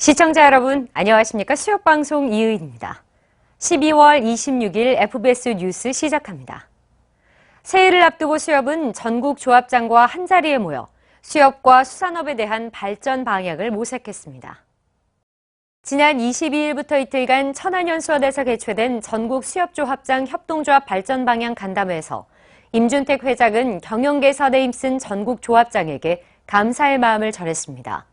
시청자 여러분, 안녕하십니까? 수협방송 이의입니다. 12월 26일 FBS 뉴스 시작합니다. 새해를 앞두고 수협은 전국 조합장과 한자리에 모여 수협과 수산업에 대한 발전 방향을 모색했습니다. 지난 22일부터 이틀간 천안연수원에서 개최된 전국 수협조합장 협동조합 발전 방향 간담회에서 임준택 회장은 경영 개선에 힘쓴 전국 조합장에게 감사의 마음을 전했습니다.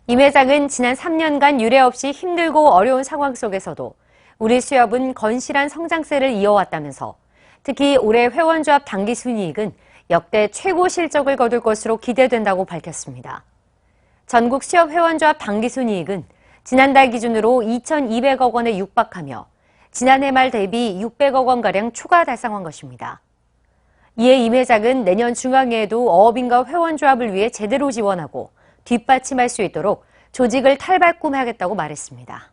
임 회장은 지난 3년간 유례 없이 힘들고 어려운 상황 속에서도 우리 수협은 건실한 성장세를 이어왔다면서 특히 올해 회원조합 당기순이익은 역대 최고 실적을 거둘 것으로 기대된다고 밝혔습니다. 전국 수협 회원조합 당기순이익은 지난달 기준으로 2,200억 원에 육박하며 지난해 말 대비 600억 원가량 추가 달성한 것입니다. 이에 임 회장은 내년 중앙회에도 어업인과 회원조합을 위해 제대로 지원하고 뒷받침할 수 있도록 조직을 탈바꿈하겠다고 말했습니다.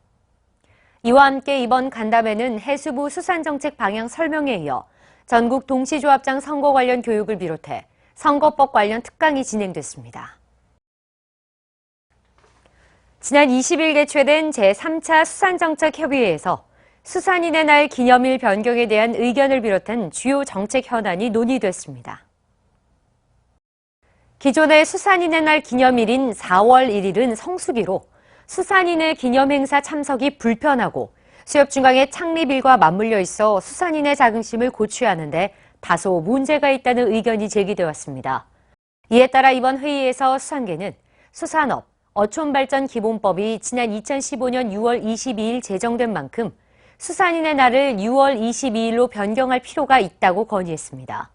이와 함께 이번 간담회는 해수부 수산정책 방향 설명에 이어 전국 동시조합장 선거 관련 교육을 비롯해 선거법 관련 특강이 진행됐습니다. 지난 20일 개최된 제3차 수산정책협의회에서 수산인의 날 기념일 변경에 대한 의견을 비롯한 주요 정책 현안이 논의됐습니다. 기존의 수산인의 날 기념일인 4월 1일은 성수기로 수산인의 기념행사 참석이 불편하고 수협중앙의 창립일과 맞물려 있어 수산인의 자긍심을 고취하는데 다소 문제가 있다는 의견이 제기되었습니다. 이에 따라 이번 회의에서 수산계는 수산업, 어촌발전기본법이 지난 2015년 6월 22일 제정된 만큼 수산인의 날을 6월 22일로 변경할 필요가 있다고 건의했습니다.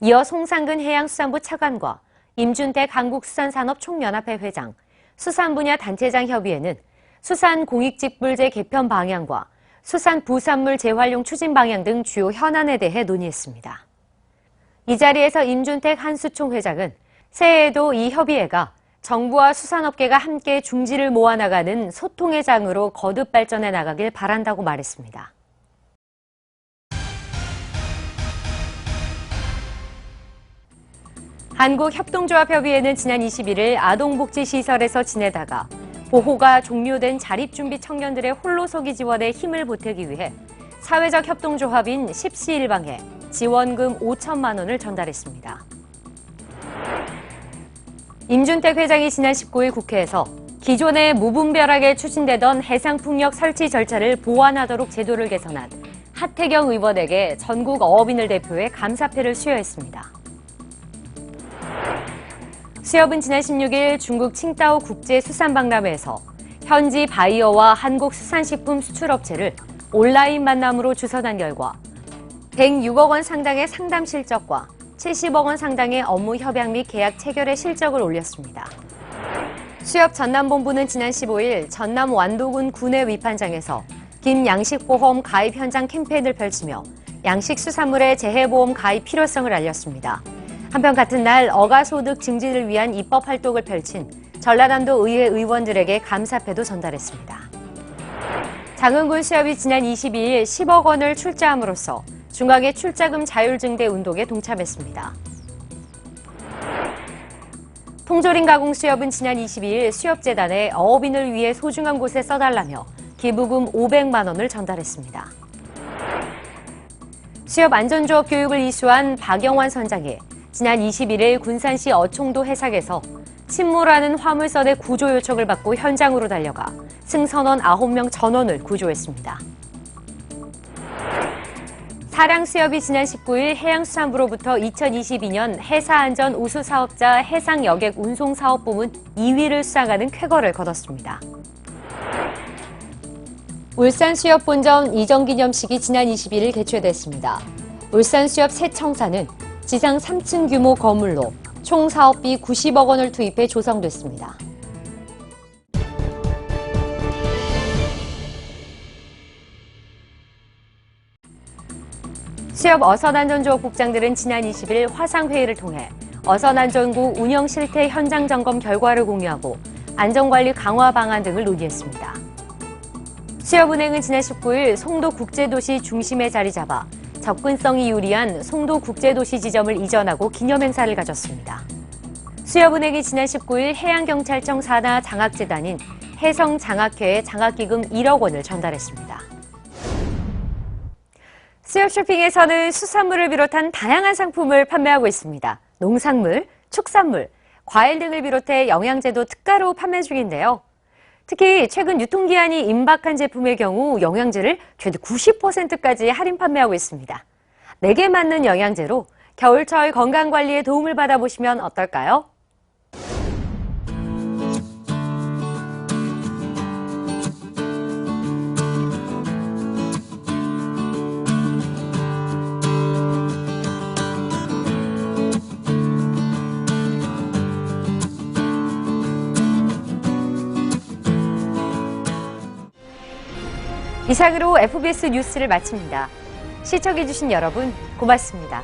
이어 송상근 해양수산부 차관과 임준택 한국수산산업총연합회 회장, 수산분야 단체장 협의회는 수산공익직불제 개편 방향과 수산부산물 재활용 추진 방향 등 주요 현안에 대해 논의했습니다. 이 자리에서 임준택 한수총 회장은 새해에도 이 협의회가 정부와 수산업계가 함께 중지를 모아나가는 소통의 장으로 거듭 발전해 나가길 바란다고 말했습니다. 한국협동조합협의회는 지난 21일 아동복지시설에서 지내다가 보호가 종료된 자립준비 청년들의 홀로서기 지원에 힘을 보태기 위해 사회적 협동조합인 십시일방에 지원금 5천만 원을 전달했습니다. 임준택 회장이 지난 19일 국회에서 기존에 무분별하게 추진되던 해상풍력 설치 절차를 보완하도록 제도를 개선한 하태경 의원에게 전국 어업인을 대표해 감사패를 수여했습니다. 수협은 지난 16일 중국 칭다오 국제수산박람회에서 현지 바이어와 한국수산식품 수출업체를 온라인 만남으로 주선한 결과 106억 원 상당의 상담 실적과 70억 원 상당의 업무 협약 및 계약 체결의 실적을 올렸습니다. 수협 전남본부는 지난 15일 전남 완도군 구내 위판장에서 긴 양식보험 가입 현장 캠페인을 펼치며 양식수산물의 재해보험 가입 필요성을 알렸습니다. 한편 같은 날 어가소득 증진을 위한 입법 활동을 펼친 전라남도 의회 의원들에게 감사패도 전달했습니다. 장흥군 수협이 지난 22일 10억 원을 출자함으로써 중앙의 출자금 자율증대 운동에 동참했습니다. 통조림 가공 수협은 지난 22일 수협재단에 어업인을 위해 소중한 곳에 써달라며 기부금 500만 원을 전달했습니다. 수협 안전조업 교육을 이수한 박영환 선장이 지난 21일 군산시 어총도 해상에서 침몰하는 화물선의 구조 요청을 받고 현장으로 달려가 승선원 9명 전원을 구조했습니다. 사량수협이 지난 19일 해양수산부로부터 2022년 해사안전 우수사업자 해상여객운송사업부문 2위를 수상하는 쾌거를 거뒀습니다. 울산수협 본점 이전기념식이 지난 21일 개최됐습니다. 울산수협 새 청사는 지상 3층 규모 건물로 총 사업비 90억 원을 투입해 조성됐습니다. 수협 어선안전조업국장들은 지난 20일 화상회의를 통해 어선안전구 운영 실태 현장 점검 결과를 공유하고 안전관리 강화 방안 등을 논의했습니다. 수협은행은 지난 19일 송도국제도시 중심에 자리 잡아 접근성이 유리한 송도국제도시 지점을 이전하고 기념행사를 가졌습니다. 수협은행이 지난 19일 해양경찰청 산하 장학재단인 혜성장학회에 장학기금 1억 원을 전달했습니다. 수협 쇼핑에서는 수산물을 비롯한 다양한 상품을 판매하고 있습니다. 농산물, 축산물, 과일 등을 비롯해 영양제도 특가로 판매 중인데요. 특히 최근 유통기한이 임박한 제품의 경우 영양제를 최대 90%까지 할인 판매하고 있습니다. 내게 맞는 영양제로 겨울철 건강관리에 도움을 받아보시면 어떨까요? 이상으로 FBS 뉴스를 마칩니다. 시청해주신 여러분 고맙습니다.